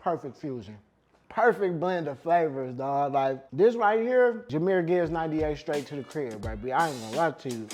Perfect fusion. Perfect blend of flavors, dog. Like, this right here, Jameer gives 98 straight to the crib, baby. I ain't gonna lie to you.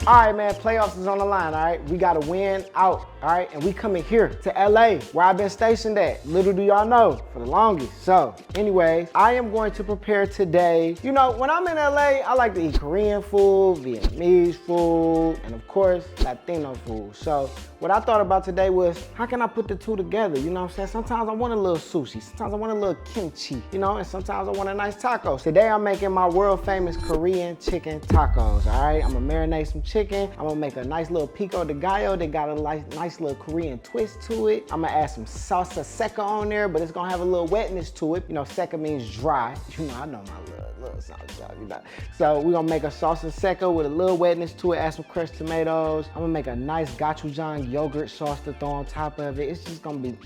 All right, man, playoffs is on the line, all right? We got to win out, all right? And we coming here to LA, where I've been stationed at. Little do y'all know, for the longest. So, anyways, I am going to prepare today. You know, when I'm in LA, I like to eat Korean food, Vietnamese food, and of course, Latino food. So, what I thought about today was, how can I put the two together? You know what I'm saying? Sometimes I want a little sushi, sometimes I want a little kimchi, you know, and sometimes I want a nice taco. Today, I'm making my world famous Korean chicken tacos, all right? I'm gonna marinate some chicken. I'm gonna make a nice little pico de gallo that got a nice little Korean twist to it. I'm gonna add some salsa seca on there, but it's gonna have a little wetness to it. You know, seca means dry. You know, I know my little salsa, you know. So we're gonna make a salsa seca with a little wetness to it, add some crushed tomatoes. I'm gonna make a nice gochujang yogurt sauce to throw on top of it. It's just gonna be,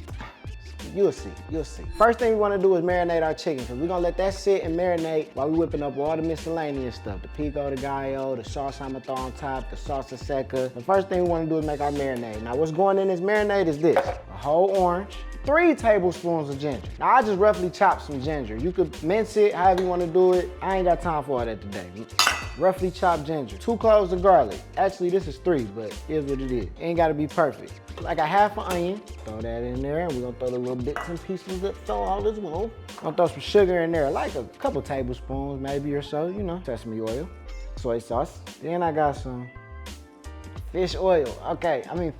you'll see, you'll see. First thing we wanna do is marinate our chicken, because we're gonna let that sit and marinate while we whipping up all the miscellaneous stuff. The pico de gallo, the sauce I'm gonna throw on top, the salsa seca. The first thing we wanna do is make our marinade. Now what's going in this marinade is this: a whole orange, 3 tablespoons of ginger. Now I just roughly chopped some ginger. You could mince it however you wanna do it. I ain't got time for all that today. Roughly chopped ginger. 2 cloves of garlic. Actually, this is 3, but here's what it is. It ain't gotta be perfect. Like a half an onion, throw that in there, and we're gonna throw the little bits and pieces that fell out as well. Gonna throw some sugar in there, like a couple tablespoons maybe or so, you know. Sesame oil, soy sauce. Then I got some fish oil.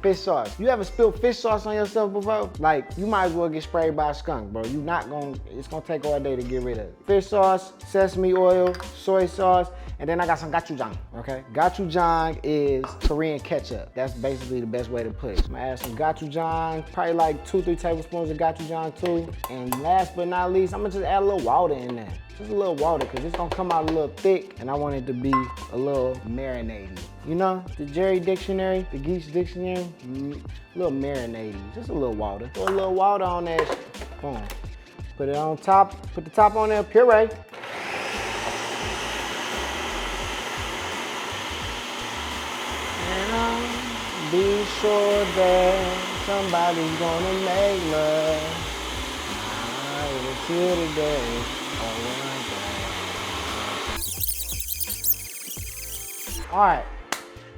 Fish sauce. You ever spilled fish sauce on yourself before? Like, you might as well get sprayed by a skunk, bro. It's gonna take all day to get rid of it. Fish sauce, sesame oil, soy sauce, and then I got some gochujang, okay? Gochujang is Korean ketchup. That's basically the best way to put it. I'm gonna add some gochujang, probably like 2-3 tablespoons of gochujang too. And last but not least, I'm gonna just add a little water in there. Just a little water, because it's gonna come out a little thick, and I want it to be a little marinating. You know, the Jerry dictionary, the Geech dictionary, a little marinating, just a little water. Throw a little water on that, boom. Put it on top, put the top on there, puree. And be sure that somebody's gonna make love. It's here today. All right,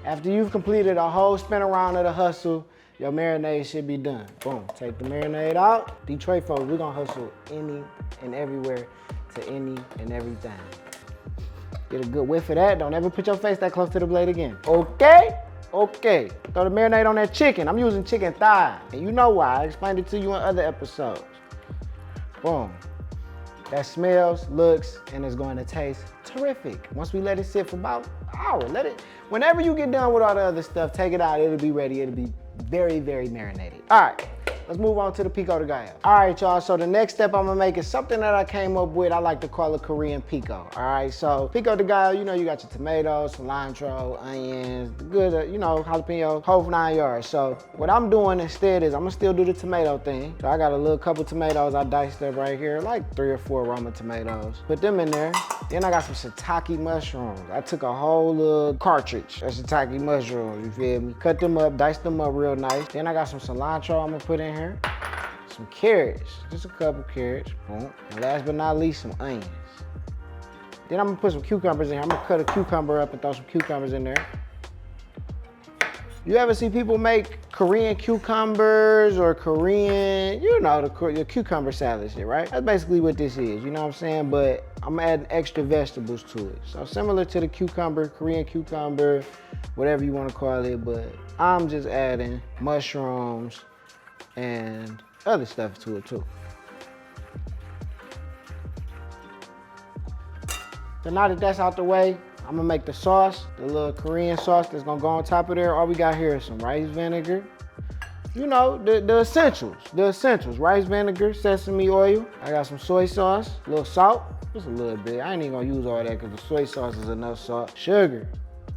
after you've completed a whole spin around of the hustle, your marinade should be done. Boom, take the marinade out. Detroit folks, we're gonna hustle any and everywhere to any and everything. Get a good whiff of that. Don't ever put your face that close to the blade again. Okay? Okay. Throw the marinade on that chicken. I'm using chicken thigh. And you know why, I explained it to you in other episodes. Boom. That smells, looks, and is going to taste terrific. Once we let it sit for about an hour, whenever you get done with all the other stuff, take it out, it'll be ready. It'll be very, very marinated. All right, let's move on to the pico de gallo. All right, y'all, so the next step I'm gonna make is something that I came up with. I like to call it Korean pico, all right? So pico de gallo, you know, you got your tomatoes, cilantro, onions, good, you know, jalapeno, whole 9 yards. So what I'm doing instead is I'm gonna still do the tomato thing. So I got a little couple tomatoes I diced up right here, like 3 or 4 Roma tomatoes. Put them in there. Then I got some shiitake mushrooms. I took a whole little cartridge of shiitake mushrooms, you feel me? Cut them up, diced them up real nice. Then I got some cilantro I'm gonna put in here. Some carrots, just a couple carrots, boom. And last but not least, some onions. Then I'm gonna put some cucumbers in here. I'm gonna cut a cucumber up and throw some cucumbers in there. You ever see people make Korean cucumbers or Korean, you know, the cucumber salad shit, right? That's basically what this is, you know what I'm saying? But I'm adding extra vegetables to it. So similar to the cucumber, Korean cucumber, whatever you wanna call it, but I'm just adding mushrooms and other stuff to it too. So now that that's out the way, I'm gonna make the sauce, the little Korean sauce that's gonna go on top of there. All we got here is some rice vinegar. You know, the essentials, rice vinegar, sesame oil. I got some soy sauce, a little salt, just a little bit. I ain't even gonna use all that because the soy sauce is enough salt. Sugar,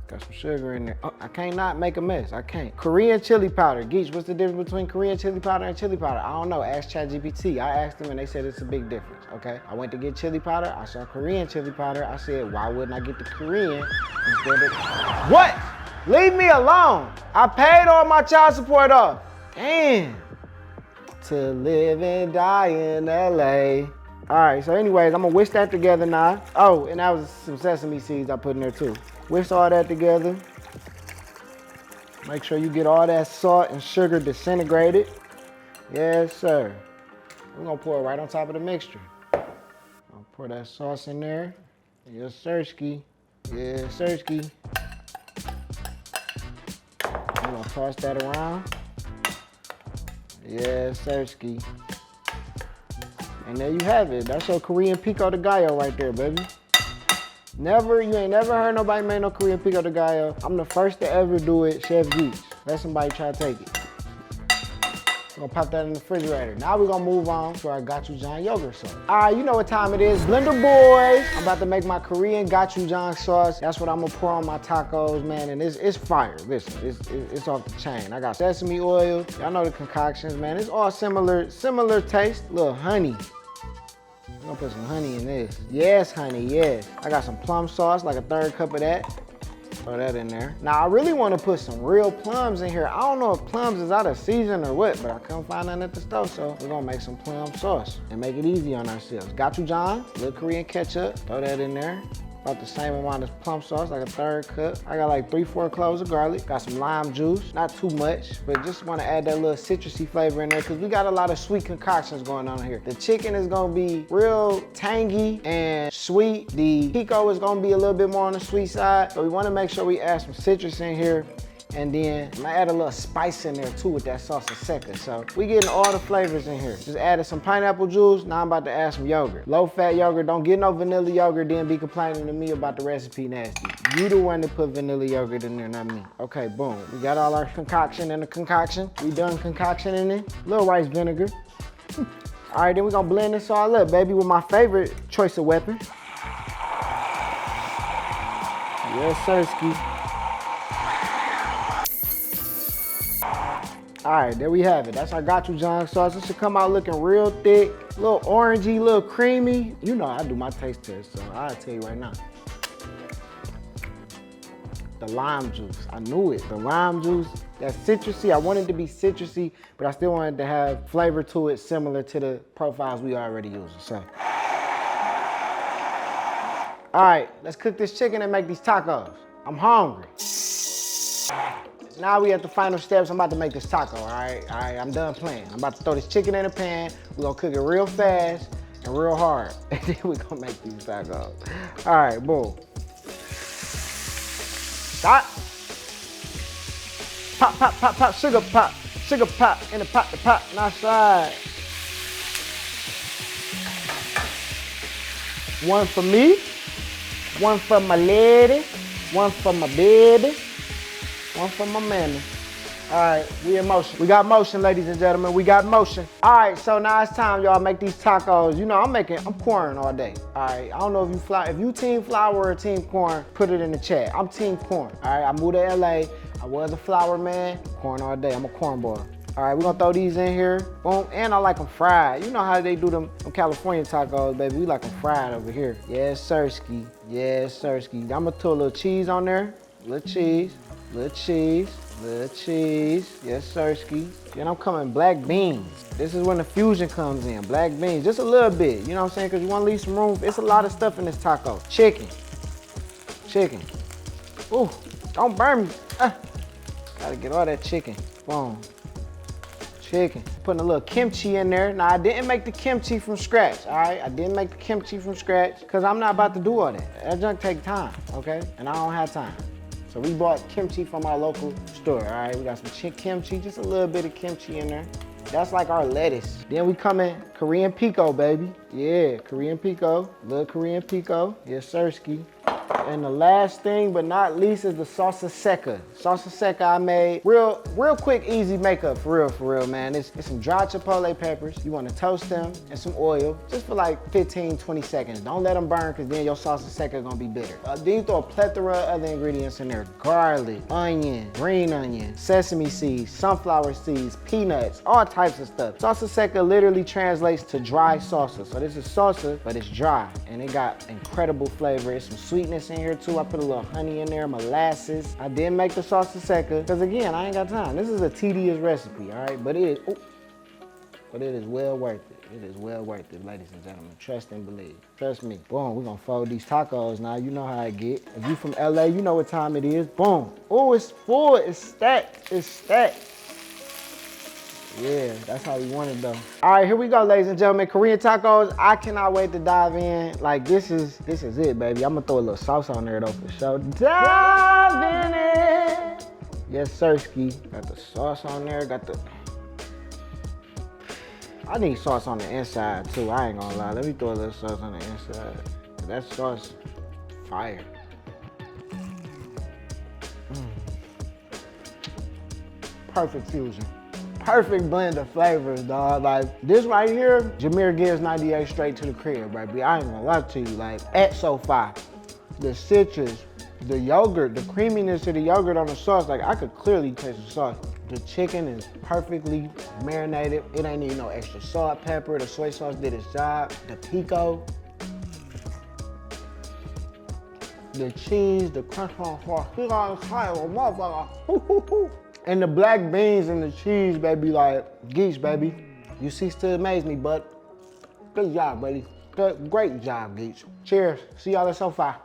got some sugar in there. Oh, I can't not make a mess, I can't. Korean chili powder. Geech, what's the difference between Korean chili powder and chili powder? I don't know, ask ChatGPT. I asked them and they said it's a big difference, okay? I went to get chili powder, I saw Korean chili powder. I said, why wouldn't I get the Korean instead of, what? Leave me alone. I paid all my child support off. Damn. To live and die in LA. All right, so anyways, I'm gonna whisk that together now. Oh, and that was some sesame seeds I put in there too. Whisk all that together. Make sure you get all that salt and sugar disintegrated. Yes, sir. We're gonna pour it right on top of the mixture. I'll pour that sauce in there. Yes, sirski. Yes, sirski. I'm gonna toss that around. Yes, sirski. And there you have it. That's your Korean Pico de Gallo right there, baby. You ain't never heard nobody make no Korean Pico de Gallo. I'm the first to ever do it, Chef Geech. Let somebody try to take it. We're gonna pop that in the refrigerator. Now we're gonna move on to our gochujang yogurt sauce. All right, you know what time it is. Blender boys. I'm about to make my Korean gochujang sauce. That's what I'm gonna pour on my tacos, man, and it's fire. Listen, it's off the chain. I got sesame oil. Y'all know the concoctions, man. It's all similar taste. Little honey. I'm gonna put some honey in this. Yes, honey, yes. I got some plum sauce, like a 1/3 cup of that. Throw that in there. Now, I really wanna put some real plums in here. I don't know if plums is out of season or what, but I couldn't find none at the store, so we're gonna make some plum sauce and make it easy on ourselves. Gochujang, little Korean ketchup, throw that in there. About the same amount as plum sauce, like a 1/3 cup. I got like 3-4 cloves of garlic. Got some lime juice, not too much, but just wanna add that little citrusy flavor in there because we got a lot of sweet concoctions going on here. The chicken is gonna be real tangy and sweet. The pico is gonna be a little bit more on the sweet side, so we wanna make sure we add some citrus in here. And then I'm gonna add a little spice in there too with that salsa seca. So we getting all the flavors in here. Just added some pineapple juice. Now I'm about to add some yogurt. Low fat yogurt. Don't get no vanilla yogurt, then be complaining to me about the recipe nasty. You the one that put vanilla yogurt in there, not me. Okay, boom. We got all our concoction in the concoction. We done concoction in it. Little rice vinegar. All right, then we're gonna blend this all up, baby, with my favorite choice of weapon. Yes, sirski. All right, there we have it. That's our gochujang sauce. It should come out looking real thick, a little orangey, a little creamy. You know I do my taste test, so I'll tell you right now. The lime juice, I knew it. The lime juice, that citrusy, I wanted it to be citrusy, but I still wanted to have flavor to it similar to the profiles we already using, so. All right, let's cook this chicken and make these tacos. I'm hungry. Now we at the final steps. I'm about to make this taco, all right? All right, I'm done playing. I'm about to throw this chicken in a pan. We're gonna cook it real fast and real hard. And then we're gonna make these tacos. All right, boom. Stop. Pop, pop, pop, pop, sugar pop. Sugar pop in the pot, the pot, and outside. One for me, one for my lady, one for my baby. One for my man. All right, we in motion. We got motion, ladies and gentlemen. We got motion. All right, so now it's time, y'all, make these tacos. You know, I'm corn all day. All right, I don't know if you team flour or team corn, put it in the chat. I'm team corn. All right, I moved to LA. I was a flour man. Corn all day. I'm a corn boy. All right, we're gonna throw these in here. Boom, and I like them fried. You know how they do them California tacos, baby. We like them fried over here. Yes, sirski. Yes, sirski. I'm gonna throw a little cheese on there. Little cheese. Little cheese, little cheese. Yes, sirski. Then I'm coming black beans. This is when the fusion comes in. Black beans, just a little bit. You know what I'm saying? Because you want to leave some room. It's a lot of stuff in this taco. Chicken. Chicken. Ooh, don't burn me. Gotta get all that chicken. Boom. Chicken. Putting a little kimchi in there. Now, I didn't make the kimchi from scratch, all right? I didn't make the kimchi from scratch because I'm not about to do all that. That junk take time, okay? And I don't have time. So we bought kimchi from our local store, all right? We got some kimchi, just a little bit of kimchi in there. That's like our lettuce. Then we come in Korean Pico, baby. Yeah, Korean Pico, little Korean Pico. Yes, sirski. And the last thing but not least is the salsa seca. Salsa seca I made real quick, easy makeup for real, man. It's some dry chipotle peppers. You want to toast them and some oil just for like 15, 20 seconds. Don't let them burn because then your salsa seca is gonna be bitter. Then you throw a plethora of other ingredients in there. Garlic, onion, green onion, sesame seeds, sunflower seeds, peanuts, all types of stuff. Salsa seca literally translates to dry salsa. So this is salsa, but it's dry and it got incredible flavor. It's some sweetness ingredients in here too. I put a little honey in there, molasses. I did make the salsa seca, because again, I ain't got time. This is a tedious recipe, all right? But it is well worth it. It is well worth it, ladies and gentlemen. Trust and believe. Trust me. Boom, we're gonna fold these tacos now. You know how I get. If you from LA, you know what time it is. Boom. Oh, it's full, it's stacked, it's stacked. Yeah, that's how we want it though. All right, here we go, ladies and gentlemen. Korean tacos. I cannot wait to dive in. Like this is it, baby. I'm gonna throw a little sauce on there though for sure. Dive in it. Yes, sirski. Got the sauce on there. I need sauce on the inside too. I ain't gonna lie. Let me throw a little sauce on the inside. That sauce, fire. Perfect fusion. Perfect blend of flavors, dog. Like this right here, Jameer gives 98 straight to the crib, baby. I ain't gonna lie to you. Like, at so far, the citrus, the yogurt, the creaminess of the yogurt on the sauce, like I could clearly taste the sauce. The chicken is perfectly marinated. It ain't need no extra salt, pepper. The soy sauce did its job. The pico, the cheese, the crunch on sauce. Motherfucker. And the black beans and the cheese, baby, like, Geech, baby. You cease to amaze me, but good job, buddy. Great job, Geech. Cheers. See y'all at so far.